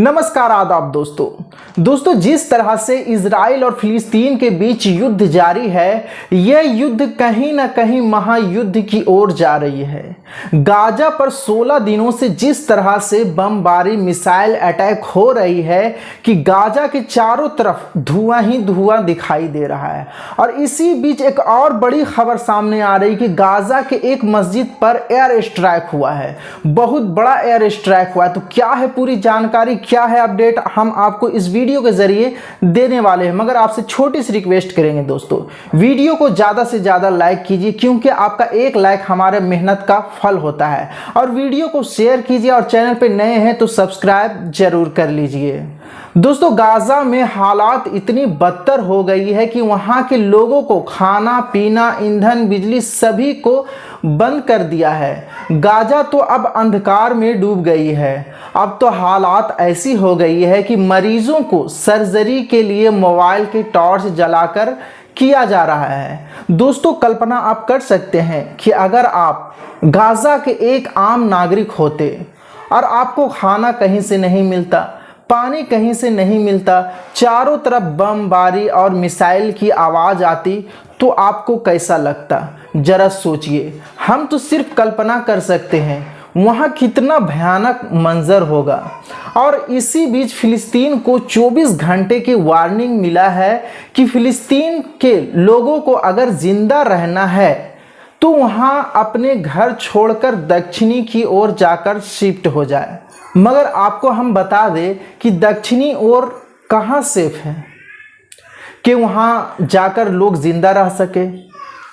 नमस्कार आदाब दोस्तों जिस तरह से इजराइल और फिलिस्तीन के बीच युद्ध जारी है, यह युद्ध कहीं ना कहीं महायुद्ध की ओर जा रही है। गाजा पर 16 दिनों से जिस तरह से बमबारी मिसाइल अटैक हो रही है कि गाजा के चारों तरफ धुआं ही धुआं दिखाई दे रहा है। और इसी बीच एक और बड़ी खबर सामने आ रही कि गाजा के एक मस्जिद पर एयर स्ट्राइक हुआ है, बहुत बड़ा एयर स्ट्राइक हुआ है। तो क्या है पूरी जानकारी, क्या है अपडेट, हम आपको इस वीडियो के जरिए देने वाले हैं। मगर आपसे छोटी सी रिक्वेस्ट करेंगे दोस्तों, वीडियो को ज़्यादा से ज़्यादा लाइक कीजिए, क्योंकि आपका एक लाइक हमारे मेहनत का फल होता है। और वीडियो को शेयर कीजिए और चैनल पे नए हैं तो सब्सक्राइब जरूर कर लीजिए। दोस्तों, गाजा में हालात इतनी बदतर हो गई है कि वहाँ के लोगों को खाना पीना, ईंधन, बिजली सभी को बंद कर दिया है। गाजा तो अब अंधकार में डूब गई है। अब तो हालात ऐसी हो गई है कि मरीजों को सर्जरी के लिए मोबाइल की टॉर्च जलाकर किया जा रहा है। दोस्तों, कल्पना आप कर सकते हैं कि अगर आप गाजा के एक आम नागरिक होते और आपको खाना कहीं से नहीं मिलता, पानी कहीं से नहीं मिलता, चारों तरफ बमबारी और मिसाइल की आवाज़ आती, तो आपको कैसा लगता? जरा सोचिए। हम तो सिर्फ कल्पना कर सकते हैं वहाँ कितना भयानक मंजर होगा। और इसी बीच फिलिस्तीन को 24 घंटे की वार्निंग मिला है कि फिलिस्तीन के लोगों को अगर जिंदा रहना है तो वहाँ अपने घर छोड़कर दक्षिणी की ओर जाकर शिफ्ट हो जाए। मगर आपको हम बता दें कि दक्षिणी ओर कहाँ सेफ है कि वहाँ जाकर लोग जिंदा रह सके।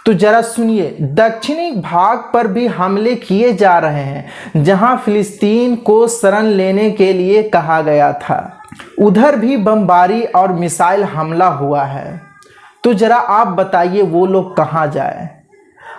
तो जरा सुनिए, दक्षिणी भाग पर भी हमले किए जा रहे हैं जहां फिलिस्तीन को शरण लेने के लिए कहा गया था। उधर भी बमबारी और मिसाइल हमला हुआ है। तो जरा आप बताइए वो लोग कहां जाए।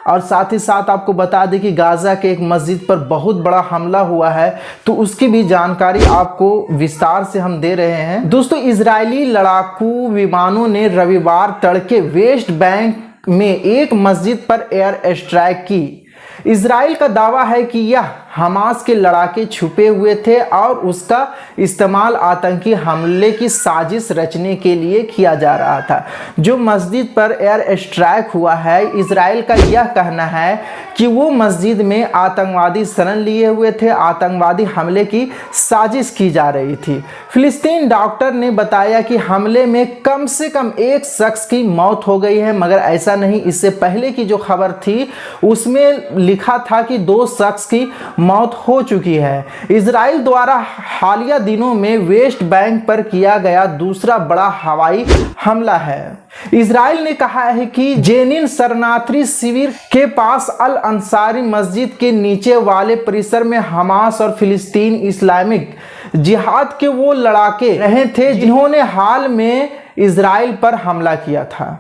और साथ ही साथ आपको बता दें कि गाजा के एक मस्जिद पर बहुत बड़ा हमला हुआ है, तो उसकी भी जानकारी आपको विस्तार से हम दे रहे हैं। दोस्तों, इजरायली लड़ाकू विमानों ने रविवार तड़के वेस्ट बैंक में एक मस्जिद पर एयर स्ट्राइक की। इजराइल का दावा है कि यह हमास के लड़ाके छुपे हुए थे और उसका इस्तेमाल आतंकी हमले की साजिश रचने के लिए किया जा रहा था। जो मस्जिद पर एयर स्ट्राइक हुआ है, इजराइल का यह कहना है कि वो मस्जिद में आतंकवादी शरण लिए हुए थे, आतंकवादी हमले की साजिश की जा रही थी। फिलिस्तीन डॉक्टर ने बताया कि हमले में कम से कम एक शख्स की मौत हो गई है, मगर ऐसा नहीं। इससे पहले की जो खबर थी उसमें लिखा था कि 2 शख्स की मौत हो चुकी है। इजराइल द्वारा हालिया दिनों में वेस्ट बैंक पर किया गया दूसरा बड़ा हवाई हमला है। इजराइल ने कहा है कि जेनिन शरणार्थी शिविर के पास अल अंसारी मस्जिद के नीचे वाले परिसर में हमास और फिलिस्तीन इस्लामिक जिहाद के वो लड़ाके रहे थे जिन्होंने हाल में इजराइल पर हमला किया था।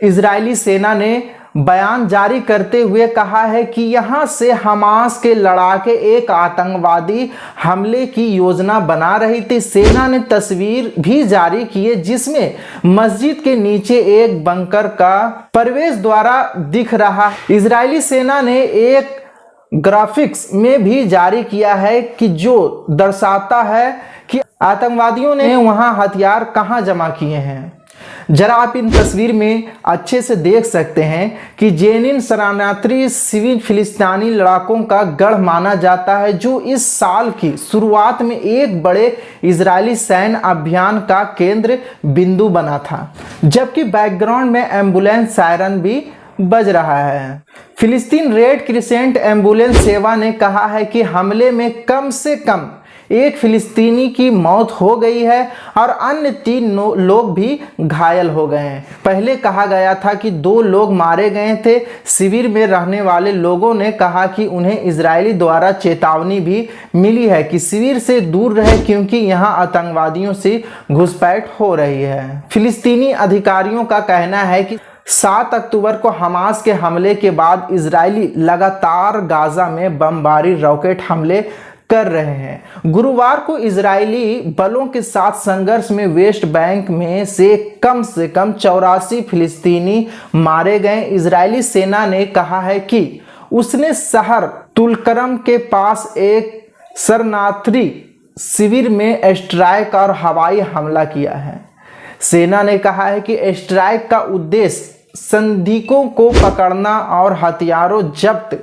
इजरायली सेना ने बयान जारी करते हुए कहा है कि यहां से हमास के लड़ाके एक आतंकवादी हमले की योजना बना रही थी। सेना ने तस्वीर भी जारी की है जिसमें मस्जिद के नीचे एक बंकर का प्रवेश द्वारा दिख रहा है। इजरायली सेना ने एक ग्राफिक्स में भी जारी किया है कि जो दर्शाता है कि आतंकवादियों ने वहां हथियार कहां जमा किए हैं। जरा आप इन तस्वीर में अच्छे से देख सकते हैं कि जेनिन शरणार्थी शिविर फिलिस्तीनी लड़ाकों का गढ़ माना जाता है, जो इस साल की शुरुआत में एक बड़े इजरायली सैन्य अभियान का केंद्र बिंदु बना था, जबकि बैकग्राउंड में एम्बुलेंस सायरन भी बज रहा है। फिलिस्तीन रेड क्रिसेंट एम्बुलेंस सेवा ने कहा है कि हमले में कम से कम एक फिलिस्तीनी की मौत हो गई है और अन्य 3 लोग भी घायल हो गए हैं। पहले कहा गया था कि 2 लोग मारे गए थे। शिविर में रहने वाले लोगों ने कहा कि उन्हें इजरायली द्वारा चेतावनी भी मिली है कि शिविर से दूर रहे, क्योंकि यहां आतंकवादियों से घुसपैठ हो रही है। फिलिस्तीनी अधिकारियों का कहना है कि 7 अक्टूबर को हमास के हमले के बाद इजरायली लगातार गाजा में बमबारी रॉकेट हमले कर रहे हैं। गुरुवार को इजरायली बलों के साथ संघर्ष में वेस्ट बैंक में से कम 84 फिलिस्तीनी मारे गए। इजरायली सेना ने कहा है कि उसने शहर तुलकरम के पास एक शरणार्थी शिविर में एयर स्ट्राइक और हवाई हमला किया है। सेना ने कहा है कि एयर स्ट्राइक का उद्देश्य संदिग्धों को पकड़ना और हथियारों जब्त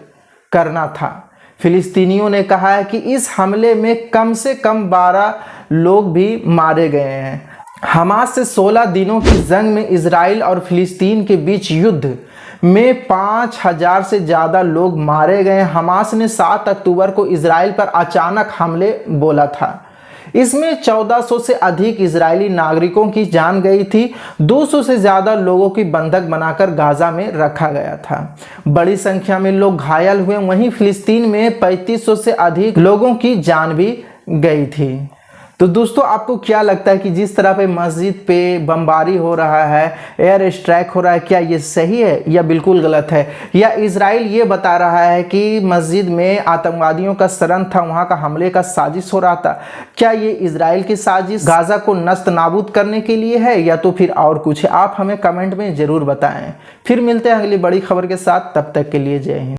करना था। फिलिस्तीनियों ने कहा है कि इस हमले में कम से कम 12 लोग भी मारे गए हैं। हमास से 16 दिनों की जंग में इजराइल और फिलिस्तीन के बीच युद्ध में 5000 से ज़्यादा लोग मारे गए। हमास ने 7 अक्टूबर को इजराइल पर अचानक हमले बोला था। इसमें 1400 से अधिक इजरायली नागरिकों की जान गई थी। 200 से ज़्यादा लोगों की बंधक बनाकर गाजा में रखा गया था। बड़ी संख्या में लोग घायल हुए। वहीं फिलिस्तीन में 3500 से अधिक लोगों की जान भी गई थी। तो दोस्तों, आपको क्या लगता है कि जिस तरह पे मस्जिद पे बमबारी हो रहा है, एयर स्ट्राइक हो रहा है, क्या ये सही है या बिल्कुल गलत है? या इजराइल ये बता रहा है कि मस्जिद में आतंकवादियों का शरण था, वहाँ का हमले का साजिश हो रहा था? क्या ये इजराइल की साजिश गाजा को नस्त नाबूद करने के लिए है या तो फिर और कुछ है? आप हमें कमेंट में ज़रूर बताएँ। फिर मिलते हैं अगली बड़ी खबर के साथ, तब तक के लिए जय हिंद।